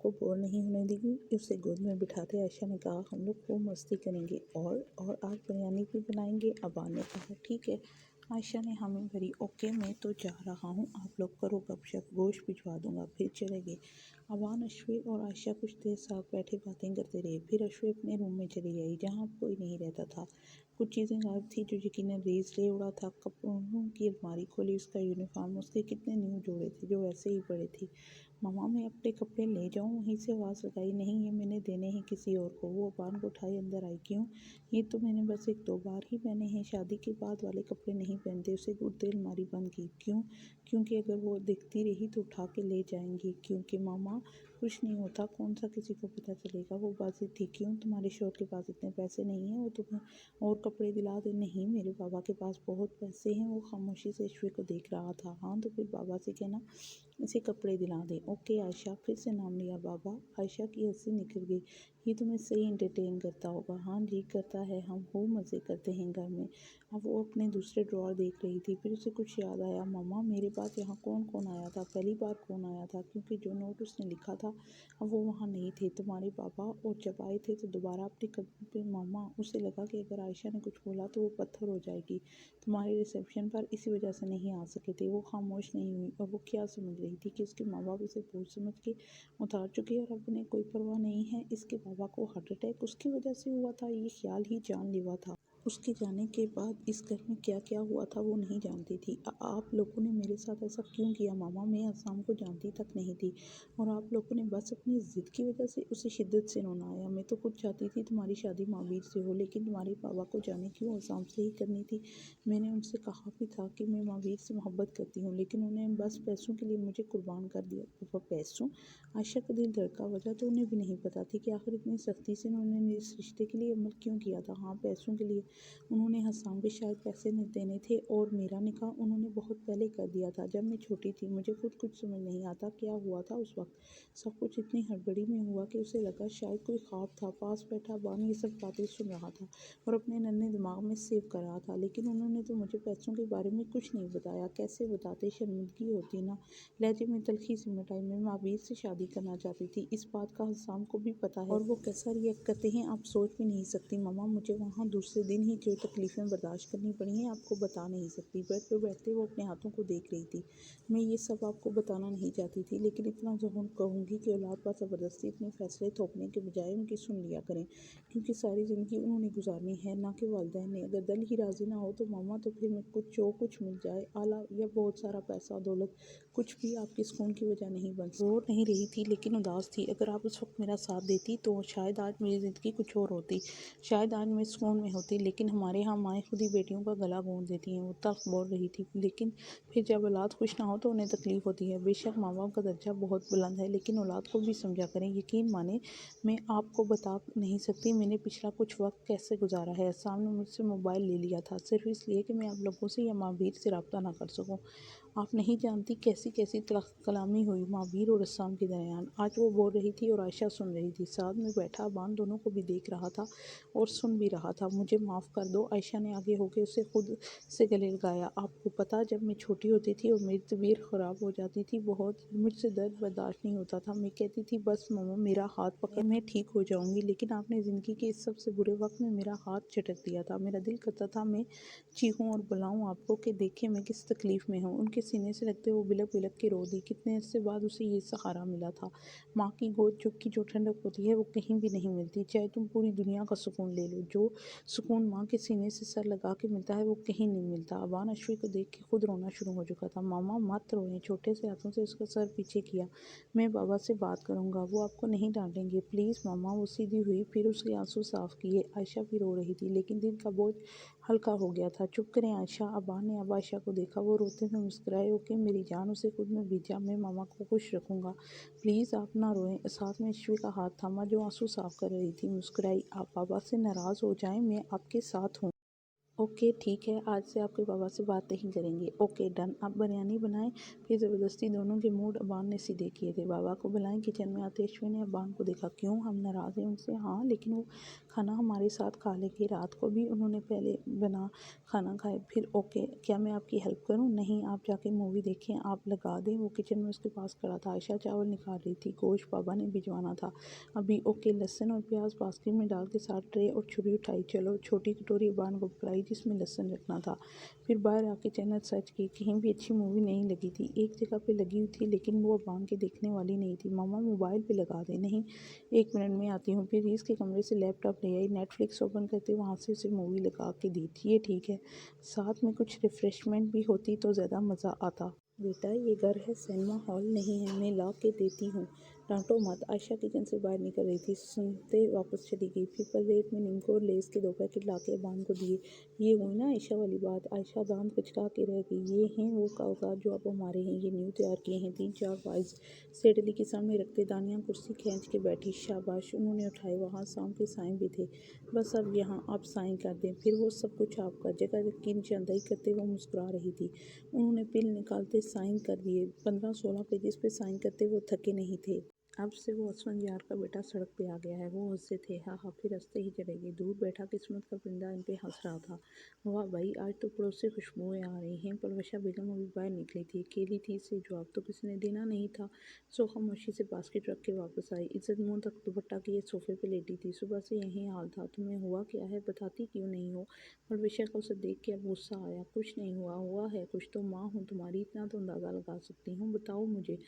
को बोर नहीं होने देगी। उसे गोद में बिठाते आयशा ने कहा, हम लोग खूब मस्ती करेंगे और आज बिरयानी भी बनाएंगे। अबान ने कहा, ठीक है। आयशा ने हामी भरी, ओके मैं तो जा रहा हूँ, आप लोग करो गपशप, गोश्त भिजवा दूंगा, फिर चले गए। अबान, अशफी और आयशा कुछ देर साथ बैठे बातें करते रहे। फिर अशफी अपने रूम में चली आई जहाँ अब कोई नहीं रहता था। कुछ चीज़ें गायब थी जो यकीनन रेस ले उड़ा था। कपड़ों की अलमारी खोली, उसका यूनिफॉर्म, उसके कितने न्यू जोड़े थे जो वैसे ही पड़े थे। मामा मैं अपने कपड़े ले जाऊं? वहीं से आवाज़ लगाई, नहीं ये मैंने देने हैं किसी और को। वो अबान को उठाए अंदर आई, क्यों? ये तो मैंने बस 1-2 बार ही पहने हैं, शादी के बाद वाले कपड़े नहीं पहनते। उसे गुर्दे अलमारी बंद की। क्यों? क्योंकि अगर वो दिखती रही तो उठा के ले जाएंगी। क्योंकि मामा कुछ नहीं होता, कौन सा किसी को पता चलेगा, वो बाजी थी। क्यों? तुम्हारे शोहर के पास इतने पैसे नहीं हैं वो तुम्हें और कपड़े दिला दे? नहीं, मेरे बाबा के पास बहुत पैसे हैं। वो खामोशी से अशफी को देख रहा था। हाँ तो फिर बाबा से कहना इसे कपड़े दिला दे। ओके आयशा, फिर से नाम लिया बाबा। आयशा की हंसी निकल गई। ये तुम्हें सही एंटरटेन करता होगा। हाँ जी करता है, हम खूब मज़े करते हैं घर में। अब वो अपने दूसरे ड्रॉर देख रही थी। फिर उसे कुछ याद आया, मामा मेरे पास यहाँ कौन कौन आया था, पहली बार कौन आया था? क्योंकि जो नोट उसने लिखा था अब वो वहाँ नहीं थे, तुम्हारे पापा। और जब आए थे तो दोबारा अपने कदम पे। मामा उसे लगा कि अगर आयशा ने कुछ बोला तो वो पत्थर हो जाएगी। तुम्हारे रिसेप्शन पर इसी वजह से नहीं आ सके थे। वो खामोश नहीं हुई और वो क्या समझ रही थी कि उसके माँ बाप इसे बोझ समझ के उतार चुके हैं और अब उन्हें कोई परवाह नहीं है। इसके बाबा को हार्ट अटैक उसकी वजह से हुआ था, ये ख्याल ही जानलेवा था। उसके जाने के बाद इस घर में क्या क्या हुआ था वो नहीं जानती थी। आप लोगों ने मेरे साथ ऐसा क्यों किया मामा? मैं असाम को जानती तक नहीं थी और आप लोगों ने बस अपनी ज़िद की वजह से उसे शिद्दत से रोना आया। मैं तो खुद चाहती थी तुम्हारी शादी महावीर से हो, लेकिन तुम्हारे बाबा को जाने क्यों असाम से ही करनी थी। मैंने उनसे कहा भी था कि मैं महावीर से मोहब्बत करती हूँ, लेकिन उन्हें बस पैसों के लिए मुझे कुर्बान कर दिया। वो पैसों? आयशा का दिल धड़का। वजह तो उन्हें भी नहीं पता थी कि आखिर इतनी सख्ती से उन्होंने इस रिश्ते के लिए अमल क्यों किया था। हाँ पैसों के लिए। उन्होंने हसाम के शायद पैसे नहीं देने थे और मेरा निकाह उन्होंने बहुत पहले कर दिया था, जब मैं छोटी थी। मुझे खुद कुछ समझ नहीं आता क्या हुआ था उस वक्त। सब कुछ इतनी हड़बड़ी में हुआ कि उसे लगा शायद कोई ख्वाब था। पास बैठा बान ये सब बातें सुन रहा था और अपने नन्हे दिमाग में सेव कर रहा था, लेकिन उन्होंने तो मुझे पैसों के बारे में कुछ नहीं बताया। कैसे बताते? शर्मिंदगी होती ना। लहजे में तलखी सिमट आई। मैं महावीर से शादी करना चाहती थी, इस बात का हसाम को भी पता है और वो कैसा रिएक्ट करते हैं आप सोच भी नहीं सकती। मामा मुझे वहाँ दूसरे दिन ही जो तकलीफ़ें बर्दाश्त करनी पड़ी हैं आपको बता नहीं सकती। बेड पर बैठते वो अपने हाथों को देख रही थी। मैं ये सब आपको बताना नहीं चाहती थी, लेकिन इतना ज़रूर कहूँगी कि औलाद पर ज़बरदस्ती अपने फैसले थोपने के बजाय उनकी सुन लिया करें, क्योंकि सारी ज़िंदगी उन्होंने गुजारनी है, ना कि वालिदैन ने। अगर दिल ही राज़ी ना हो तो मामा तो फिर मैं कुछ जो कुछ मिल जाए, आला या बहुत सारा पैसा दौलत, कुछ भी आपके सुकून की वजह नहीं बन सकता। रो नहीं रही थी लेकिन उदास थी। अगर आप उस वक्त मेरा साथ देती तो शायद आज मेरी ज़िंदगी कुछ और होती, शायद आज मैं सुकून में होती। लेकिन हमारे यहाँ माएँ खुद ही बेटियों का गला घोंट देती हैं। वो तल्ख बोल रही थी। लेकिन फिर जब औलाद खुश ना हो तो उन्हें तकलीफ़ होती है। बेशक माँ बाप का दर्जा बहुत बुलंद है, लेकिन औलाद को भी समझा करें। यकीन माने मैं आपको बता नहीं सकती मैंने पिछला कुछ वक्त कैसे गुजारा है। असम ने मुझसे मोबाइल ले लिया था सिर्फ इसलिए कि मैं आप लोगों से या महावीर से रब्ता ना कर सकूं। आप नहीं जानती कैसी कैसी कलामी हुई महावीर और अस्साम के दरमियान। आज वो बोल रही थी और आयशा सुन रही थी। साथ में बैठा अबान दोनों को भी देख रहा था और सुन भी रहा था। मुझे माफ़ कर दो, आयशा ने आगे होकर उसे खुद से गले लगाया। आपको पता जब मैं छोटी होती थी और मेरी तबीयत ख़राब हो जाती थी बहुत, मुझसे दर्द बर्दाश्त नहीं होता था। मैं कहती थी बस मम्मा मेरा हाथ पकड़, मैं ठीक हो जाऊंगी। लेकिन आपने ज़िंदगी के इस सबसे बुरे वक्त में मेरा हाथ झटक दिया था। मेरा दिल करता था मैं चीखूं और बुलाऊं आपको कि देखिए मैं किस तकलीफ़ में हूँ। उनके सीने से लगते वो बिलक बिलक के रो दी। कितने अरसे बाद उसे ये सहारा मिला था। माँ की गोद चुप की जो ठंडक होती है वो कहीं भी नहीं मिलती, चाहे तुम पूरी दुनिया का सुकून ले लो। जो सुकून माँ के सीने से सर लगा के मिलता है वो कहीं नहीं मिलता। अबान अशफी को देख के खुद रोना शुरू हो चुका था। मामा मत रोएं। छोटे से हाथों से उसका सर पीछे किया। मैं बाबा से बात करूँगा, वो आपको नहीं डांटेंगे, प्लीज़ मामा। वो सीधी हुई, फिर उसके आंसू साफ किए। आयशा भी रो रही थी लेकिन दिल का बोझ हल्का हो गया था। चुप करें आयशा। अबान ने अब आयशा को देखा। वो रोते हुए मुस्कुराए। ओके मेरी जान, उसे खुद में भेजा, मैं मामा को खुश रखूँगा, प्लीज़ आप ना रोएं। साथ में अशफी का हाथ थामा जो आंसू साफ कर रही थी। मुस्कुराई, आप बाबा से नाराज़ हो जाएं, मैं आपके साथ हूँ। ओके ठीक है, आज से आपके पापा से बात नहीं करेंगे। Okay done. आप बिरयानी बनाएं। फिर ज़बरदस्ती दोनों के मूड अबान ने सीधे किए थे। बाबा को बुलाएं। किचन में आते अश्विन ने अबान को देखा। क्यों, हम नाराज़ हैं उनसे? हाँ, लेकिन वो खाना हमारे साथ खा लेंगे। रात को भी उन्होंने पहले बना खाना खाए। फिर ओके, क्या मैं आपकी हेल्प करूँ? नहीं, आप जाके मूवी देखें, आप लगा दें। वो किचन में उसके पास खड़ा था। आयशा चावल निकाल रही थी। गोश्त बाबा ने भिजवाना था अभी। ओके, लहसुन और प्याज बास्केट में डाल के साथ ट्रे और छुरी उठाई। चलो, छोटी कटोरी अबान को पकड़ाई जिसमें लहसुन रखना था। फिर बाहर आके चैनल सर्च की, कहीं भी अच्छी मूवी नहीं लगी थी। एक जगह पे लगी हुई थी लेकिन वो अबान के देखने वाली नहीं थी। मामा मोबाइल पे लगा दे। नहीं, 1 मिनट में आती हूँ। फिर रीस के कमरे से लैपटॉप ले आई। नेटफ्लिक्स ओपन करते वहाँ से उसे मूवी लगा के दी थी। ये ठीक है, साथ में कुछ रिफ़्रेशमेंट भी होती तो ज़्यादा मज़ा आता। बेटा, ये घर है, सिनेमा हॉल नहीं है। मैं ला के देती हूँ, डांटो मत। आयशा किचन से बाहर निकल रही थी, सुनते वापस चली गई। फिर प्लेट में नींबू और लेस के 2 पैकेट ला के अबान को दिए। ये हुई ना आयशा वाली बात। आयशा दांत कचका के रह गई। ये हैं वो कागजात जो अब हमारे हैं, ये न्यू तैयार किए हैं। 3-4 फाइल्स सेडली के सामने रखते दानिया कुर्सी खींच के बैठी। शाबाश, उन्होंने उठाए। वहाँ शाम के साइन भी थे। बस अब यहाँ आप साइन कर दें, फिर वो सब कुछ आपका। जगह की निशानदेही करते वो मुस्कुरा रही थी। उन्होंने पिन निकालते साइन कर दिए। 15-16 पेजेस पे साइन करते वो थके नहीं थे। अब से वो असफंद यार का बेटा सड़क पे आ गया है। वो हंसते थे। हाँ हाँ, फिर हंसते ही चले गए। दूर बैठा किस्मत का परिंदा इन पे हंस रहा था। वाह भाई, आज तो पड़ोस से खुशबुएं आ रही हैं। परवशा बेगम अभी बाहर निकली थी। अकेली थी, इसे जवाब तो किसी ने देना नहीं था। सो खामोशी से बास्केट रख के वापस आई। इज्जत मुंह तक दुपट्टा किए सोफे पे लेटी थी। सुबह से यही हाल था। तुम्हें हुआ क्या है, बताती क्यों नहीं हो? परवशा को उसे देख के अब गुस्सा आया। कुछ नहीं हुआ। हुआ है कुछ तो माँ हूँ तुम्हारी, इतना तो अंदाज़ा लगा सकती हूँ। बताओ मुझे।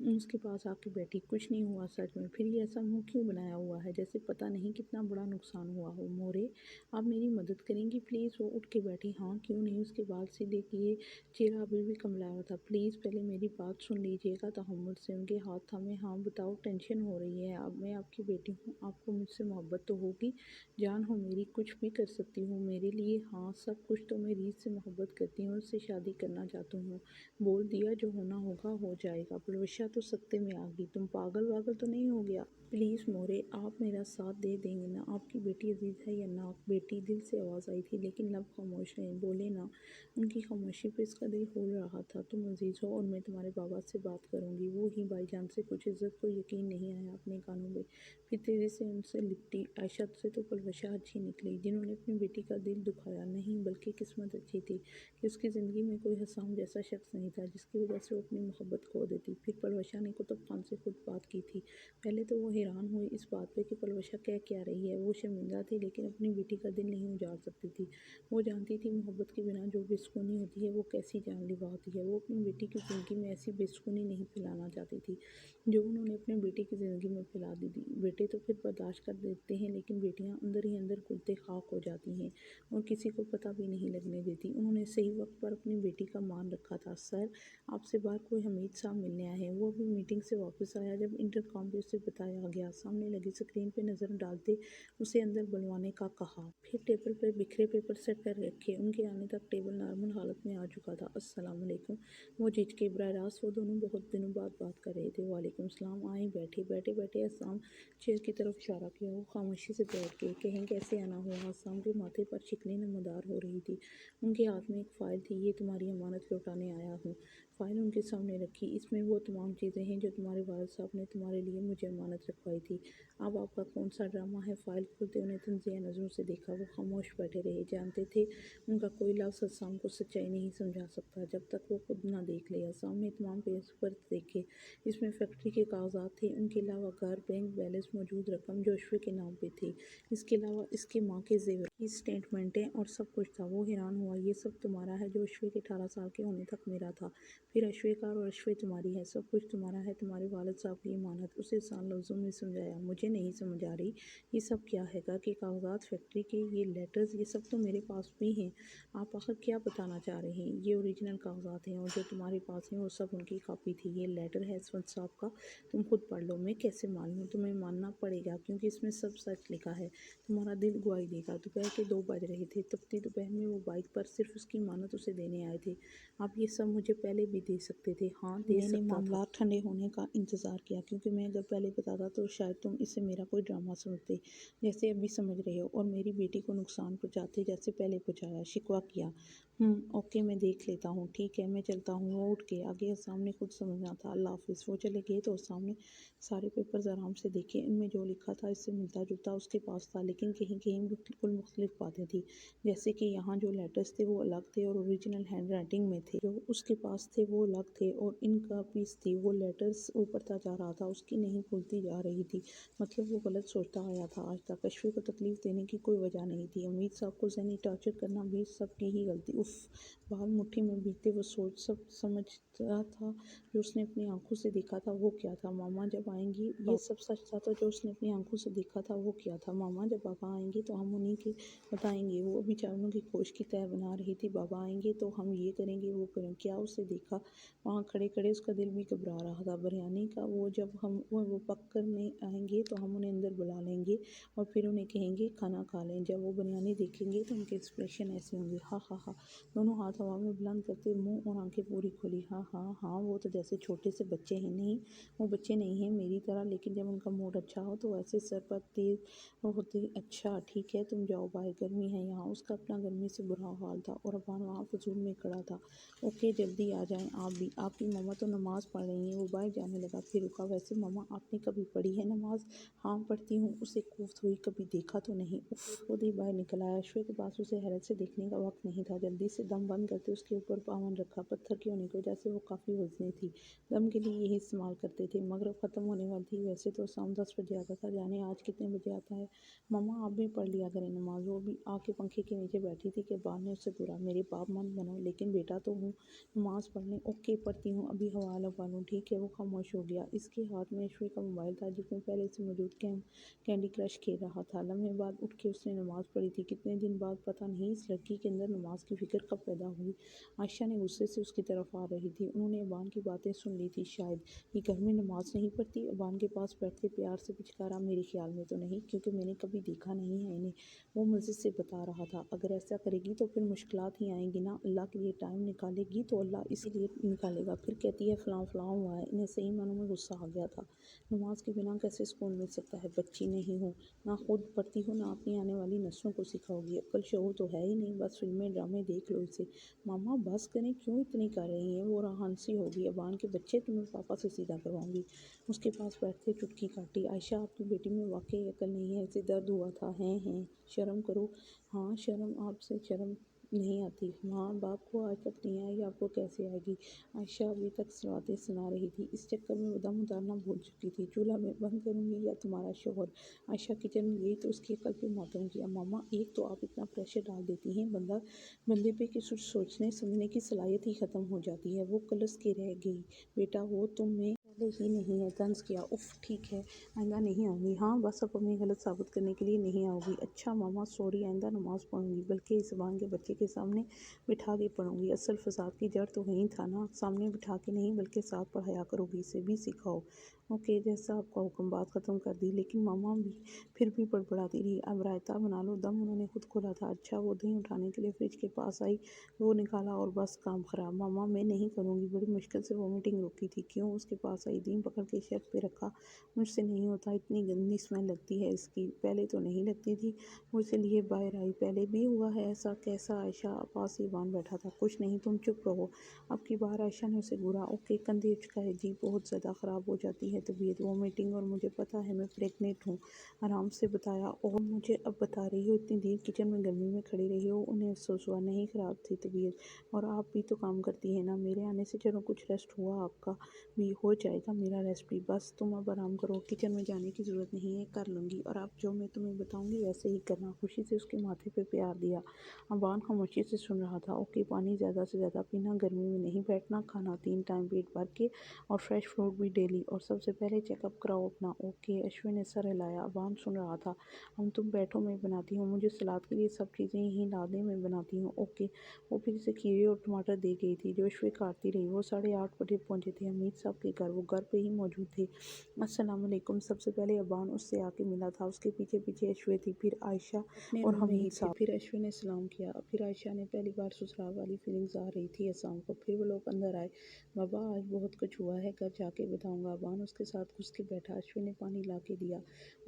उसके पास आके बैठी। कुछ नहीं हुआ सच में। फिर ये ऐसा मुंह क्यों बनाया हुआ है जैसे पता नहीं कितना बड़ा नुकसान हुआ हो? मोरे, आप मेरी मदद करेंगी प्लीज़? वो उठ के बैठी। हाँ क्यों नहीं। उसके बाल सीधे किए, चेहरा अभी भी कमलाया था। प्लीज़ पहले मेरी बात सुन लीजिएगा तहम्मुल से। उनके हाथ थामे। हाँ बताओ, टेंशन हो रही है? अब मैं आपकी बेटी हूँ, आपको मुझसे मोहब्बत तो होगी। जान हो मेरी, कुछ भी कर सकती हूँ मेरे लिए। हाँ सब कुछ। तो मैं रीत से मोहब्बत करती हूँ, उससे शादी करना चाहती हूँ। बोल दिया, जो होना होगा हो जाएगा। प्रविशा तो सत्ते में आ गई। तुम पागल वागल तो नहीं हो गया? प्लीज़ मोरे, आप मेरा साथ दे देंगे ना? आपकी बेटी अजीज़ है या ना? बेटी, दिल से आवाज़ आई थी लेकिन लब खामोश रहे। बोले ना। उनकी खामोशी पे इसका दिल हो रहा था। तुम अजीज़ हो और मैं तुम्हारे बाबा से बात करूँगी। वो ही भाईजान से कुछ। इज्जत को यकीन नहीं आया अपने कानों में। फिर तेज़ी से उनसे लिपटी। आयशा से तो परवशा अच्छी निकली, जिन्होंने अपनी बेटी का दिल दुखाया नहीं, बल्कि किस्मत अच्छी थी कि उसकी ज़िंदगी में कोई हसाम जैसा शख्स नहीं था जिसकी वजह से वो अपनी मोहब्बत खो देती। फिर परवशा ने कुतुब खान से खुद बात की थी। पहले तो वो हैरान हुई इस बात पे कि परवशा कह क्या रही है। वो शर्मिंदा थी लेकिन अपनी बेटी का दिल नहीं उजाड़ सकती थी। वो जानती थी मोहब्बत के बिना जो बेसुकूनी होती है वो कैसी जानलेवा होती है। वो अपनी बेटी की ज़िंदगी में ऐसी बेसुकूनी नहीं फैलाना चाहती थी जो उन्होंने अपनी बेटी की ज़िंदगी में फैला दी थी। बेटे तो फिर बर्दाश्त कर देते हैं लेकिन बेटियां अंदर ही अंदर कुलते खाक हो जाती हैं और किसी को पता भी नहीं लगने देती। उन्होंने सही वक्त पर अपनी बेटी का मान रखा था। सर, आपसे बाहर कोई हमीद साहब मिलने आए हैं। वो अभी मीटिंग से वापस आया जब इंटरकॉम पे उसे बताया गया। सामने लगी स्क्रीन पे नज़र डालते उसे अंदर बुलवाने का कहा। फिर टेबल पर बिखरे पेपर सेट कर रखे। उनके आने तक टेबल नॉर्मल हालत में आ चुका था। अस्सलाम वालेकुम। वो झिझके। बराह रास्त वो दोनों बहुत दिनों बाद बात कर रहे थे। वालेकुम सलाम। आए बैठे। बैठे बैठे अस्साम चेयर की तरफ इशारा किया। वो खामोशी से बैठ गए। कहें कैसे आना हुआ? अस्साम के माथे पर शिकने नमदार हो रही थी। उनके हाथ में एक फ़ाइल थी। ये तुम्हारी अमानत लौटाने आया हूँ। फ़ाइल उनके सामने रखी। इसमें वो तमाम चीज़ें हैं जो तुम्हारे वालिद साहब ने तुम्हारे लिए मुझे अमानत रखवाई थी। अब आपका कौन सा ड्रामा है? फ़ाइल खोलते उन्हें तंज़िया नज़रों से देखा। वो खामोश बैठे रहे। जानते थे उनका कोई लफ्ज़ अस्साम को सच्चाई नहीं समझा सकता जब तक वो खुद ना देख ले। अस्साम ने तमाम पेपर देखे। इसमें फैक्ट्री के कागजात थे। उनके अलावा घर, बैंक बैलेंस, मौजूद रकम जो अश्वे के नाम पे थी। इसके अलावा इसकी माँ के जेवर की स्टेटमेंटें और सब कुछ था। वो हैरान हुआ। ये सब तुम्हारा है जो अश्वे के 18 साल के होने तक मेरा था। फिर अश्वे का और अश्वे तुम्हारी है। सब कुछ तुम्हारा है। तुम्हारे वालिद साहब की अमानत। उसे आसान लफ्ज़ों में समझाया। मुझे नहीं समझ आ रही ये सब क्या है? घर के कागजात, फैक्ट्री के ये लेटर्स, ये सब तो मेरे पास भी हैं। आप आखिर क्या बताना चाह रहे हैं? ये ओरिजिनल कागजात हैं और जो तुम्हारे पास हैं वो सब उनकी कॉपी थी। ये लेटर है असफंद साहब का, तुम खुद पढ़ लो। मैं कैसे मान लूँ? तुम्हें मानना पड़ेगा क्योंकि इसमें सब सच लिखा है। तुम्हारा दिल गवाही देगा। दोपहर के 2 बज रहे थे। तपती दोपहर में वो बाइक पर सिर्फ उसकी मानत उसे देने आए थे। आप ये सब मुझे पहले भी भी दे सकते थे। हाँ, दे सकता था। मैंने मामला ठंडे होने का इंतज़ार किया, क्योंकि मैं अगर पहले बताता तो शायद तुम इससे मेरा कोई ड्रामा समझते, जैसे अभी समझ रहे हो, और मेरी बेटी को नुकसान पहुँचाते जैसे पहले पहुँचाया। शिकवा किया। ओके, मैं देख लेता हूँ, ठीक है, मैं चलता हूँ। वो उठ के आगे सामने कुछ समझना था। अल्लाह हाफ़िज़। वो चले गए तो सामने सारे पेपर्स आराम से देखे। इनमें जो लिखा था इससे मिलता-जुलता उसके पास था, लेकिन कहीं-कहीं बिल्कुल मुख्तलिफ बातें थी। जैसे कि यहाँ जो लेटर्स थे वो अलग थे और ओरिजिनल हैंडराइटिंग में थे। जो उसके पास थे वो अलग थे और इन कॉपीज़ थी। वो लेटर्स ऊपरता जा रहा था, उसकी नहीं खुलती जा रही थी। मतलब वो गलत सोचता आया था आज तक। अशफी को तकलीफ़ देने की कोई वजह नहीं थी। अमीर साहब को ज़हनी टॉर्चर करना भी सबकी ही गलती। उफ़! बाल मुट्ठी में बीते वो सोच सब समझता था। जो उसने अपनी आंखों से देखा था वो क्या था? मामा जब आएंगी, ये सब सच था। तो जो उसने अपनी आंखों से देखा था वो क्या था? मामा जब बाबा आएंगे तो हम उन्हीं की बताएंगे। वो अभी चावलों की कोश की तय बना रही थी। बाबा आएंगे तो हम ये करेंगे, वो करेंगे। क्या उसे देखा? वहाँ खड़े खड़े उसका दिल भी घबरा रहा था। बिरयानी का वो जब हम वो पक कर नहीं आएंगे तो हम उन्हें अंदर बुला लेंगे और फिर उन्हें कहेंगे खाना खा लें। जब वो बिरयानी देखेंगे तो उनके एक्सप्रेशन ऐसे होंगे, हा हा हा। दोनों हाथ हवा में बुलंद करते मुंह और आंखें पूरी खोली। हाँ हाँ हाँ, वो तो जैसे छोटे से बच्चे हैं। नहीं, वो बच्चे नहीं हैं मेरी तरह, लेकिन जब उनका मूड अच्छा हो तो ऐसे सर पर तेज होते। अच्छा ठीक है, तुम जाओ बाहर, गर्मी है यहाँ। उसका अपना गर्मी से बुरा हाल था और अबान वहाँ फजूल में खड़ा था। ओके, जल्दी आ जाएं आप भी। आपकी मम्मा तो नमाज़ पढ़ रही हैं। वो बाहर जाने लगा, फिर रुका। वैसे मम्मा, आपने कभी पढ़ी है नमाज? हाँ पढ़ती हूँ। उसे कोफ्त हुई, कभी देखा तो नहीं। उफ! खुद ही बाहर निकल आया। अशफाक के पास उसे हैरत से देखने का वक्त नहीं था। जल्दी से दम बंद करते उसके ऊपर पावन रखा। पत्थर की होने की वजह से वो काफ़ी वजनी थी। दम के लिए यही इस्तेमाल करते थे। मगरिब ख़त्म होने वाली थी। वैसे तो शाम 10 बजे आता था, जाने आज कितने बजे आता है। मम्मा आप भी पढ़ लिया करें नमाज। वो भी आके पंखे के नीचे बैठी थी कि बाप ने उससे पूरा, मेरे बाप मन बनो, लेकिन बेटा तो हूँ, नमाज पढ़ने। ओके पढ़ती हूँ, अभी हवा लगा लूँ, ठीक है। वो खामोश हो गया। इसके हाथ में अशफाक का मोबाइल था जिसमें पहले से मौजूद कैंडी क्रश खेल रहा था। लम्हे बाद उठ के उसने नमाज़ पढ़ी थी। कितने दिन बाद, पता नहीं इस लड़की के अंदर नमाज की फ़िक्र कब पैदा हुई। आयशा ने गुस्से से उसकी तरफ आ रही थी। उन्होंने अबान की बातें सुन ली थी शायद। ये घर में नमाज नहीं पढ़ती? अबान के पास बैठ के प्यार से पुचकारा। मेरे ख्याल में तो नहीं, क्योंकि मैंने कभी देखा नहीं है इन्हें। वो मज़े से बता रहा था। अगर ऐसा करेगी तो फिर मुश्किलात ही आएंगी ना। अल्लाह के लिए टाइम निकालेगी तो अल्लाह इसीलिए निकालेगा। फिर कहती है फ़लाँ फ़लाँ हुआ है। इन्हें सही मानों में गुस्सा आ गया था। नमाज के बिना कैसे सुकून मिल सकता है? बच्ची नहीं हूँ, ना खुद पढ़ती हो, ना अपनी आने वाली नस्लों को सिखाओगी। अक्ल शऊर तो है ही नहीं, बस फिल्में ड्रामे देख लो इसे। मामा बस करें, क्यों इतनी कर रही हैं? वो राहनसी होगी। अबान के बच्चे, तुम्हें पापा से सीधा करवाऊंगी। उसके पास बैठते चुटकी काटी। आयशा, आपकी बेटी में वाकई अकल नहीं है, इसे दर्द हुआ था। हैं शर्म करो। हाँ शर्म, आपसे शर्म नहीं आती? माँ बाप को आज तक नहीं आई, आपको कैसे आएगी? आयशा अभी तक बातें सुना रही थी। इस चक्कर में दम उतारना भूल चुकी थी। चूल्हा मैं बंद करूँगी या तुम्हारा शोहर? आयशा किचन में गई तो उसकी अकल पे मातम किया। मामा, एक तो आप इतना प्रेशर डाल देती हैं, बंदे पे कि सोचने समझने की सलाहियत ही ख़त्म हो जाती है। वो कलस के रह गई। बेटा वो तुम में पहले ही नहीं है। तंज किया। उफ ठीक है, आइंदा नहीं आऊँगी। हाँ बस अब अपनी गलत साबित करने के लिए नहीं आऊँगी। अच्छा मामा सॉरी, आइंदा नमाज़ पढ़ूँगी, बल्कि इस ज़बान के बच्चे के सामने बिठा के पढ़ूँगी। असल फसाद की जड़ तो वहीं था ना, सामने बिठा के नहीं बल्कि साथ पढ़ाया करोगी, इसे भी सिखाओ। ओके, जैसा आपका हुक्म। बात ख़त्म कर दी, लेकिन मामा भी फिर भी बड़बड़ाती रही। अब रायता बना लो। दम उन्होंने खुद खोला था। अच्छा, वो दही उठाने के लिए फ्रिज के पास आई, वो निकाला और बस काम ख़राब। मामा मैं नहीं करूँगी। बड़ी मुश्किल से वोमिटिंग रोकी थी। क्यों? उसके पास आई, दही पकड़ के शेल्फ पे रखा। मुझसे नहीं होता, इतनी गंदी स्मेल लगती है इसकी। पहले तो नहीं लगती थी। मुझसे लिए बाहर आई। पहले भी हुआ है ऐसा? कैसा? आयशा पास ही बान बैठा था। कुछ नहीं, तुम चुप रहो। अब की बार आयशा ने उसे घूरा। ओके, कंधे उचकाए। जी बहुत ज़्यादा ख़राब हो जाती है तबीयत, वोमिटिंग, और मुझे पता है मैं प्रेग्नेंट हूँ। आराम से बताया। और मुझे अब बता रही हो? इतनी देर किचन में गर्मी में खड़ी रही हो। उन्हें अफसोस हुआ। नहीं ख़राब थी तबीयत, और आप भी तो काम करती है ना। मेरे आने से चलो कुछ रेस्ट हुआ, आपका भी हो जाएगा, मेरा रेस्ट भी। बस तुम अब आराम करो, किचन में जाने की ज़रूरत नहीं है, कर लूँगी। और आप जो मैं तुम्हें बताऊँगी वैसे ही करना। खुशी से उसके माथे पे प्यार दिया। अबान खामोशी से सुन रहा था। ओके, पानी ज़्यादा से ज़्यादा पीना, गर्मी में नहीं बैठना, खाना 3 टाइम पेट भर के, और फ्रेश फ्रूट भी डेली, और सबसे सबसे पहले चेकअप कराओ अपना। ओके, अश्विन ने सर हिलाया। अबान सुन रहा था। हम तुम बैठो, मैं बनाती हूँ। मुझे सलाद के लिए सब चीज़ें यहीं ला दें, मैं बनाती हूँ। ओके। वो फिर से खीरे और टमाटर दे गई थी जो अश्विन काटती रही। वो 8:30 बजे पहुँचे थे हमीद साहब के घर। वो घर पे ही मौजूद थे। अस्सलाम वालेकुम। सबसे पहले अबान उससे आके मिला था। उसके पीछे पीछे अश्विन थी, फिर आयशा और हमीद साहब। फिर अश्विन ने सलाम किया। फिर आयशा ने पहली बार ससुराल वाली फीलिंग्स आ रही थी असाम को। फिर वो लोग अंदर आए। बाबा आज बहुत कुछ हुआ है, घर जाके बताऊंगा। अबान उसके साथ घुस के बैठा। अश्विन ने पानी ला के दिया।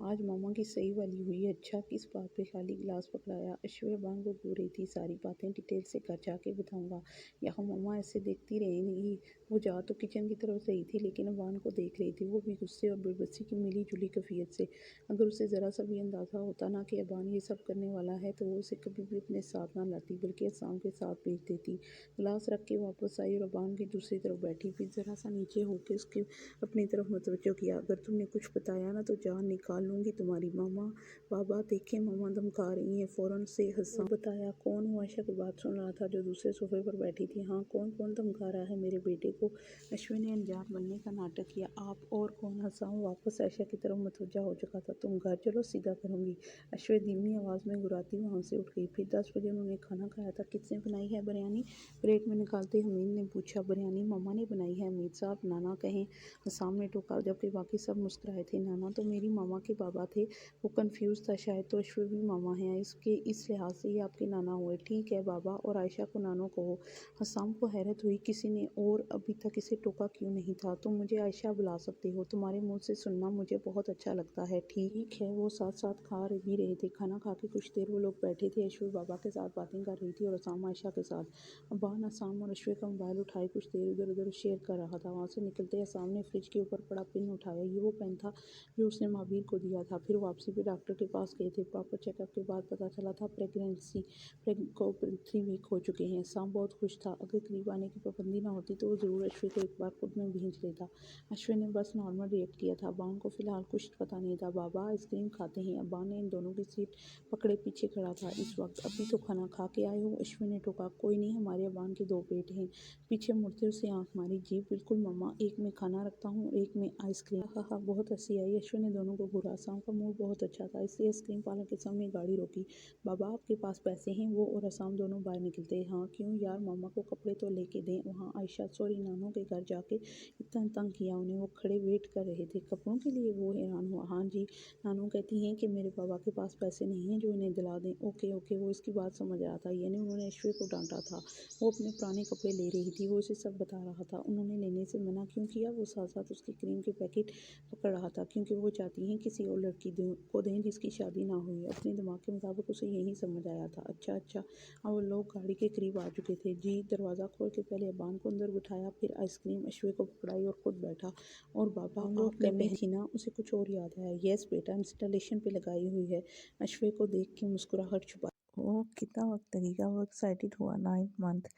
आज मामा की सही वाली हुई है। अच्छा, किस बात पे? खाली गिलास पकड़ाया। अश्विन अबान को बोल रही थी सारी बातें डिटेल से, घर जाके बताऊंगा। यहाँ मामा ऐसे देखती रहेंगी। वो जा तो किचन की तरफ रही थी लेकिन अबान को देख रही थी, वो भी गुस्से और बेबसी की मिली जुली कैफियत से। अगर उसे ज़रा सा भी अंदाज़ा होता ना कि अबान ये सब करने वाला है तो वो उसे कभी भी अपने साथ ना लाती बल्कि असाम के साथ भेज देती। गिलास रख के वापस आई और अबान की दूसरी तरफ बैठी। फिर ज़रा सा नीचे होकर उसके अपनी तरफ मुतवज्जो किया। अगर तुमने कुछ बताया ना तो जान निकाल लूँगी तुम्हारी। मामा बाबा देखे, मामा धमका रही हैं। फ़ौरन से हंसा। बताया कौन? वो आयशा की बात सुन रहा था जो दूसरे सोफे पर बैठी थी। हाँ, कौन कौन धमका रहा है मेरे बेटे को? अश्विन ने अनजान बनने का नाटक किया। आप और कौन? हंसाऊं? वापस आयशा की तरफ मुतवज्जा हो चुका था। तुम घर चलो, सीधा करूंगी। अश्विन धीमी आवाज़ में गुर्राती वहाँ से उठ गई। फिर 10 बजे उन्होंने खाना खाया था। किसने बनाई है बिरयानी? प्लेट में निकालते हमीद ने पूछा। बिरयानी मम्मा ने बनाई है हमीद साहब, नाना कहें। हसाम ने टोका जबकि बाकी सब मुस्कुराए थे। नाना तो मेरी मामा के बाबा थे। वो कन्फ्यूज़ था। शायद तो अश्विन भी मामा हैं, इसके इस लिहाज से ही आपके नाना हुए। ठीक है, बाबा और आयशा को नानो कहो। हसाम को हैरत हुई, किसी ने और अभी तक इसे टोका क्यों नहीं था? तुम मुझे आयशा बुला सकते हो, तुम्हारे मुंह से सुनना मुझे बहुत अच्छा लगता है। ठीक है। वो साथ साथ खा भी रहे थे। खाना खा के कुछ देर वो लोग बैठे थे। अश्विन बाबा के साथ बातें कर रही थी और असाम आयशा के साथ। अबान असाम और अश्विन का मोबाइल उठाए कुछ देर इधर उधर शेयर कर रहा था। वहाँ से निकलते असाम ने फ्रिज के ऊपर पड़ा पिन उठाया। ये वो पेन था जो उसने महावीर को दिया था। फिर वापसी पे डॉक्टर के पास गए थे। प्रॉपर चेकअप के बाद पता चला था प्रेगनेंसी को 3 वीक हो चुके हैं। साम बहुत खुश था। अगर करीब आने की पाबंदी ना होती तो वो ज़रूर अश्विन को एक बार खुद में भेज लेता। अश्विन ने बस नॉर्मल रिएक्ट किया था। अबान को फिलहाल कुछ पता नहीं था। बाबा आइसक्रीम खाते हैं। अबान ने इन दोनों की सीट पकड़े पीछे खड़ा था इस वक्त। अभी तो खाना खा के आए हो? अश्विन ने टोका। कोई नहीं, हमारे अबान के 2 पेट हैं। पीछे मुड़ते उसे आंख मारी। जी बिल्कुल मम्मा, एक में खाना रखता हूँ, एक में आइसक्रीम। हा हा, बहुत हंसी आई। अश्विन ने दोनों को घूरा। शाम का मूड बहुत अच्छा था इसलिए आइसक्रीम पार्लर के सामने गाड़ी रोकी। बाबा आपके पास पैसे हैं? वो और असाम दोनों बाहर निकलते। हाँ क्यों यार, मामा को कपड़े तो लेके दें। वहाँ आयशा सॉरी नानों के घर जाके इतना तंग किया उन्हें। वो खड़े वेट कर रहे थे कपड़ों के लिए। वो हैरान हुआ। हाँ जी, नानू कहती हैं कि मेरे बाबा के पास पैसे नहीं हैं जो इन्हें दिला दें। ओके ओके, वो इसकी बात समझ रहा था। यानी उन्होंने अश्विन को डांटा था। वो अपने पुराने कपड़े ले रही थी। वो इसे सब बता रहा था। उन्होंने लेने से मना क्यों किया? वो साथ साथ उसकी क्रीम के पैकेट पकड़ रहा था। क्योंकि वो चाहती हैं किसी और लड़की को दें जिसकी शादी ना हुई। अपने दिमाग के मुताबिक उसे यही समझ आया था। अच्छा अच्छा। अब वो लोग गाड़ी के करीब आ चुके थे। जी, दरवाज़ा खोल के पहले अबान को अंदर बिठाया, फिर आइसक्रीम अश्विन को पकड़ाई और खुद बैठा। और बाबा आपने बहन थी ना? उसे कुछ और याद आया। यस बेटा, इंस्टॉलेशन पे लगाई हुई है। अश्विन को देख के मुस्कुराहट छुपा। ओह कितना वक्त लगेगा? वो एक्साइटेड हुआ। 9th month.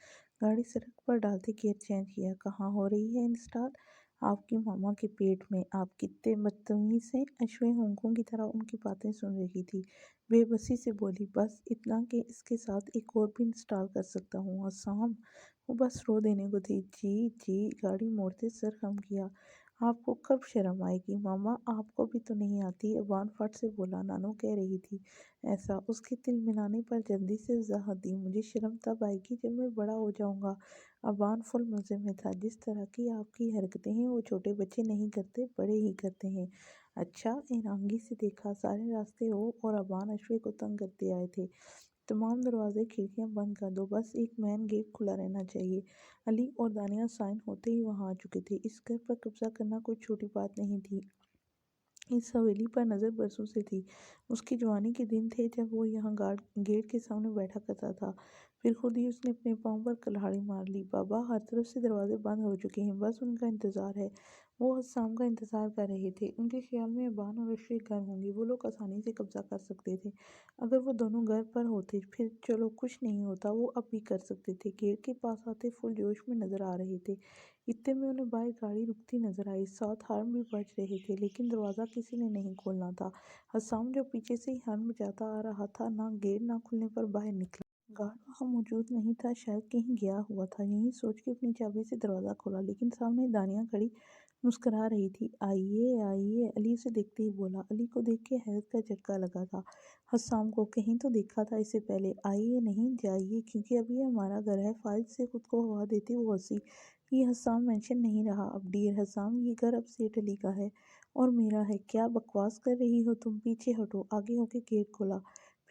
गाड़ी सड़क पर डालते गियर चेंज किया। कहाँ हो रही है इंस्टॉल? आपकी मामा के पेट में। आप कितने बदतमीज हैं। अश्विन होंकों की तरह उनकी बातें सुन रही थी। बेबसी से बोली, बस इतना कि इसके साथ एक और भी इंस्टॉल कर सकता हूँ। आसाम वो बस रो देने को थी। जी जी। गाड़ी मोड़ते सर खम किया। आपको कब शर्म आएगी मामा, आपको भी तो नहीं आती। अबान फट से बोला। नानो कह रही थी ऐसा। उसके तिल मिलाने पर जल्दी से वजाहत दी। मुझे शर्म तब आएगी जब मैं बड़ा हो जाऊंगा। अबान फुल मज़े में था। जिस तरह की आपकी हरकतें हैं वो छोटे बच्चे नहीं करते, बड़े ही करते हैं। अच्छा, ईरानगी से देखा सारे रास्ते हो और अबान अश्वे को तंग करते आए थे। तमाम दरवाजे खिड़कियां बंद कर दो, बस एक मेन गेट खुला रहना चाहिए। अली और दानिया साइन होते ही वहां आ चुके थे। इस घर पर कब्जा करना कोई छोटी बात नहीं थी। इस हवेली पर नज़र बरसों से थी। उसकी जवानी के दिन थे जब वो यहाँ गार्ड गेट के सामने बैठा करता था। फिर खुद ही उसने अपने पाँव पर कुल्हाड़ी मार ली। बाबा हर तरफ से दरवाजे बंद हो चुके हैं, बस उनका इंतज़ार है। वो हसाम का इंतज़ार कर रहे थे। उनके ख्याल में अबान और अशरीक घर होंगे। वो लोग आसानी से कब्जा कर सकते थे। अगर वो दोनों घर पर होते फिर चलो कुछ नहीं होता, वो अब भी कर सकते थे। गेट के पास आते फुल जोश में नज़र आ रहे थे। इतने में उन्हें बाहर गाड़ी रुकती नजर आई। साथ हॉर्न भी बज रहे थे लेकिन दरवाज़ा किसी ने नहीं खोलना था। हसाम जो पीछे से ही हॉर्न बजाता आ रहा था, ना गेट ना खुलने पर बाहर निकला। गार्ड वहाँ मौजूद नहीं था, शायद कहीं गया हुआ था। यही सोच के अपनी चाबी से दरवाज़ा खोला लेकिन सामने दानिया खड़ी मुस्कुरा रही थी। आइए आइए, अली उसे देखते ही बोला। अली को देख के हैरत का झटका लगा था। हसाम को कहीं तो देखा था इससे पहले। आइए नहीं जाइए, क्योंकि अब ये हमारा घर है। फाइल से खुद को हवा देती वो हंसी। ये हसाम मेंशन नहीं रहा अब। डियर हसाम, ये घर अब सेठ अली का है और मेरा है। क्या बकवास कर रही हो तुम? पीछे हटो। आगे होके गेट खोला।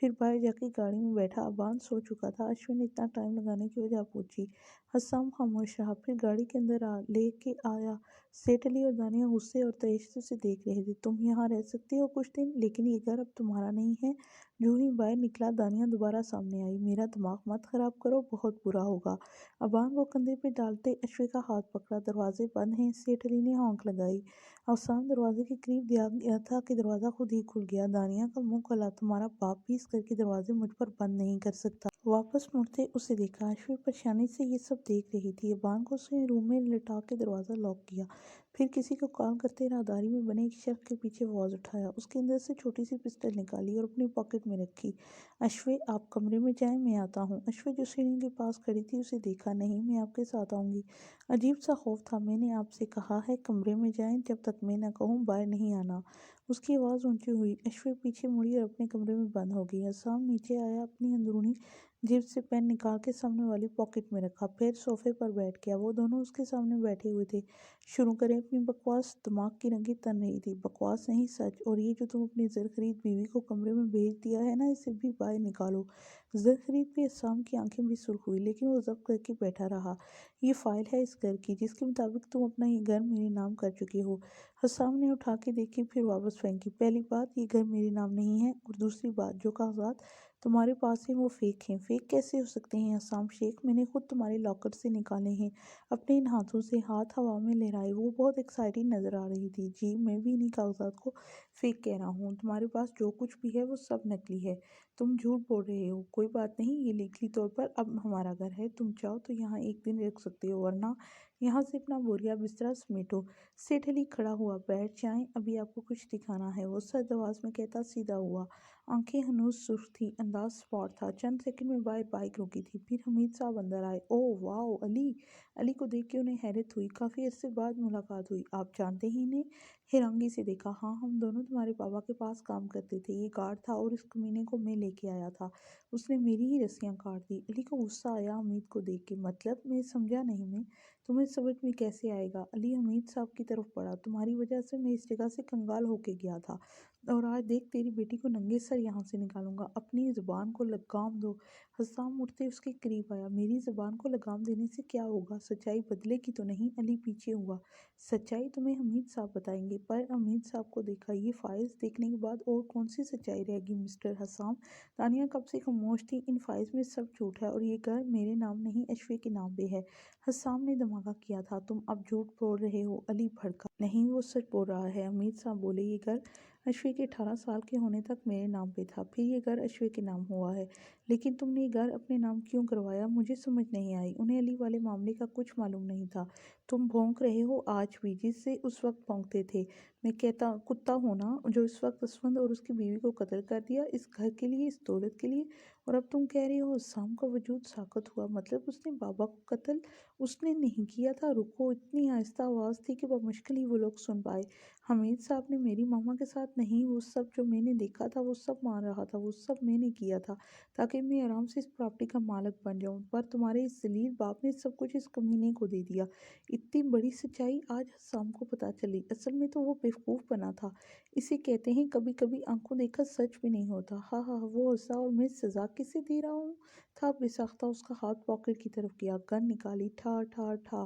फिर बाहर जाके गाड़ी में बैठा। अबान सो चुका था। अश्विन ने इतना टाइम लगाने की वजह पूछी। हसाम खामोश रहा। फिर गाड़ी के अंदर लेके आया। सेठ अली और दानिया गुस्से और तशवीश से देख रहे थे। तुम यहाँ रह सकती हो कुछ दिन, लेकिन ये घर अब तुम्हारा नहीं है। जो ही बाहर निकला, दानिया दोबारा सामने आई। मेरा दिमाग मत खराब करो, बहुत बुरा होगा। अबान को कंधे पे डालते अश्वी का हाथ पकड़ा। दरवाजे बंद हैं। सेठ अली ने हौंक लगाई। अफसान दरवाजे के करीब दिया गया था कि दरवाजा खुद ही खुल गया। दानिया का मुंह खुला। तुम्हारा बाप भी इस घर के दरवाजे मुझ पर बंद नहीं कर सकता। वापस मुड़ते उसे देखा। अश्वी परेशानी से ये सब देख रही थी। अबान को उसने रूम में लिटा के दरवाजा लॉक किया। फिर किसी को कॉल करते राहदारी में बने एक शेल्फ के पीछे आवाज उठाया। उसके अंदर से छोटी सी पिस्टल निकाली और अपनी पॉकेट में रखी। अश्वे, आप कमरे में जाएं, मैं आता हूँ। अश्वे जो सीढ़ी के पास खड़ी थी उसे देखा। नहीं, मैं आपके साथ आऊंगी। अजीब सा खौफ था। मैंने आपसे कहा है कमरे में जाएं, जब तक मैं न कहूँ बाहर नहीं आना। उसकी आवाज़ ऊंची हुई। अश्वे पीछे मुड़ी और अपने कमरे में बंद हो गई। हसाम नीचे आया। अपनी अंदरूनी जेब से पेन निकाल के सामने वाली पॉकेट में रखा। फिर सोफे पर बैठ गया। वो दोनों उसके सामने बैठे हुए थे। शुरू करें अपनी बकवास। दिमाग की रंगीन तन रही थी। बकवास नहीं, सच। और ये जो तुम अपनी जरखरीद बीवी को कमरे में भेज दिया है ना, इसे भी बाहर निकालो। जरखरीद पे शाम की आंखें भी सुर्ख हुई, लेकिन वो जब्त करके बैठा रहा। ये फाइल है इस घर की, जिसके मुताबिक तुम अपना ये घर मेरे नाम कर चुके हो। हसाम ने उठा के देखी, फिर वापस फेंकी। पहली बात, ये घर मेरे नाम नहीं है, और दूसरी बात, जो कागजात तुम्हारे पास हैं वो फेक हैं। फेक कैसे हो सकते हैं हसाम शेख? मैंने खुद तुम्हारे लॉकर से निकाले हैं। अपने इन हाथों से। हाथ हवा में लहराए। वो बहुत एक्साइटेड नजर आ रही थी। जी, मैं भी इन्हीं कागजात को फेक कह रहा हूँ। तुम्हारे पास जो कुछ भी है वो सब नकली है। तुम झूठ बोल रहे हो। कोई बात नहीं, ये लीगली तौर पर अब हमारा घर है। तुम चाहो तो यहाँ एक दिन रख सकते हो, वरना यहाँ से अपना बोरिया बिस्तरा समेटो। सेठ अली खड़ा हुआ। बैठ जाएं, अभी आपको कुछ दिखाना है, वो सख्त आवाज में कहता सीधा हुआ। आंखें हनूज सुर्ख थी। अंदाज स्पॉट था। चंद सेकंड में बाहर बाइक रुकी थी। फिर हमीद साहब अंदर आए। ओह वाह, अली! अली को देख के उन्हें हैरत हुई। काफी अरसे बाद मुलाकात हुई। आप जानते ही इन्हें? हैरानगी से देखा। हाँ, हम दोनों तुम्हारे पापा के पास काम करते थे। ये गार्ड था और इस कमीने को मैं लेके आया था। उसने मेरी ही रस्सियां काट दी। अली को गुस्सा आया हमीद को देख के। मतलब? मैं समझा नहीं। मैं तुम्हें समझ में कैसे आएगा? अली हमीद साहब की तरफ बढ़ा। तुम्हारी वजह से मैं इस जगह से कंगाल होके गया था, और आज देख तेरी बेटी को नंगे सर यहाँ से निकालूंगा। अपनी जुबान को लगाम दो। हसाम उठते उसके करीब आया। मेरी जुबान को लगाम देने से क्या होगा? सच्चाई बदलेगी तो नहीं? अली पीछे हुआ। सच्चाई तुम्हें हमीद साहब बताएंगे। पर हमीद साहब को देखा। ये फाइल्स देखने के बाद और कौन सी सच्चाई रहेगी मिस्टर हसाम? तानिया कब से खामोश थी। इन फाइल्स में सब झूठ है, और ये घर मेरे नाम नहीं अशफी के नाम पे है। हसाम ने धमाका किया था। तुम अब झूठ बोल रहे हो। अली भड़का। नहीं, वो सच बोल रहा है। हमीद साहब बोले। ये घर अश्वी के 18 साल के होने तक मेरे नाम पे था। फिर ये घर अश्वी के नाम हुआ है। लेकिन तुमने ये घर अपने नाम क्यों करवाया? मुझे समझ नहीं आई। उन्हें अली वाले मामले का कुछ मालूम नहीं था। तुम भौंक रहे हो आज भी, जिससे उस वक्त भौंकते थे। मैं कहता कुत्ता हूं ना, जो इस वक्त असफंद और उसकी बीवी को कत्ल कर दिया, इस घर के लिए, इस दौलत के लिए। और अब तुम कह रहे हो शाम का वजूद साकत हुआ। मतलब उसने बाबा को कत्ल उसने नहीं किया था? रुको। इतनी आहिस्ता आवाज थी कि मुश्किल ही वो लोग सुन पाए। हमीद साहब ने मेरी मामा के साथ नहीं, वो सब जो मैंने देखा था वो सब मान रहा था। वो सब मैंने किया था ताकि मैं आराम से इस प्रॉपर्टी का मालिक बन जाऊं। पर तुम्हारे इस जलील बाप ने सब कुछ इस कमीने को दे दिया। इतनी बड़ी सच्चाई आज शाम को पता चली। असल में तो वो बेवकूफ बना था। इसे कहते हैं कभी कभी आंखों देखा सच भी नहीं होता। हाँ हाँ, वो हंसा। और मैं सजा किसे दे रहा हूँ? था बेसाख्ता। उसका हाथ पॉकेट की तरफ गया। गन निकाली। ठा ठा ठा।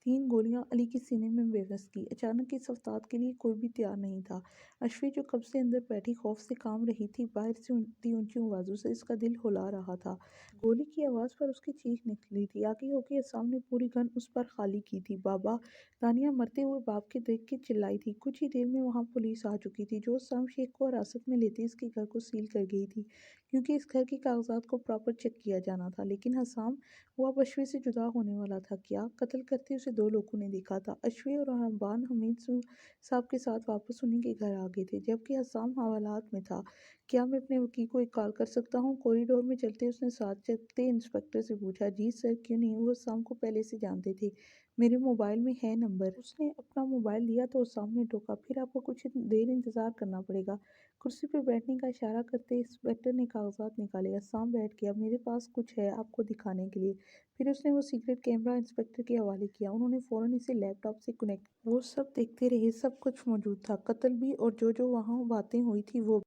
3 गोलियां अली के सीने में बेबस की। अचानक इस अवतार के लिए कोई भी तैयार नहीं था। अश्वी जो कब से अंदर बैठी खौफ से काम रही थी, बाहर से ऊंची ऊंची आवाजों से इसका दिल हुला रहा था। गोली की आवाज पर उसकी चीख निकली थी। आगे होके असम ने पूरी गन उस पर खाली की थी। बाबा! तानिया मरते हुए बाप के देख के चिल्लाई थी। कुछ ही देर में वहां पुलिस आ चुकी थी, जो असम शेख को हिरासत में लेते इसके घर को सील कर गई थी, क्योंकि इस घर के कागजात को प्रॉपर चेक किया जाना था। लेकिन हसाम, वो अब अश्वी से जुदा होने वाला था। क्या? कत्ल करते उसे 2 लोगों ने देखा था। अश्वी और रहबान हमीद साहब के साथ वापस उन्हीं के घर आ गए थे, जबकि हसाम हवालात में था। क्या मैं अपने वकील को एक कॉल कर सकता हूँ? कॉरिडोर में चलते उसने साथ चलते इंस्पेक्टर से पूछा। जी सर, क्यों नहीं? वो हसाम को पहले से जानते थे। मेरे मोबाइल में है नंबर। उसने अपना मोबाइल दिया तो सामने टोका, फिर आपको कुछ देर इंतज़ार करना पड़ेगा। कुर्सी पे बैठने का इशारा करते इंस्पेक्टर ने कागज़ात निकाले। अस्साम बैठ गया, मेरे पास कुछ है आपको दिखाने के लिए। फिर उसने वो सीक्रेट कैमरा इंस्पेक्टर के हवाले किया। उन्होंने फ़ौरन इसे लैपटॉप से कनेक्ट। वो सब देखते रहे, सब कुछ मौजूद था, कत्ल भी और जो वहाँ बातें हुई थी वो।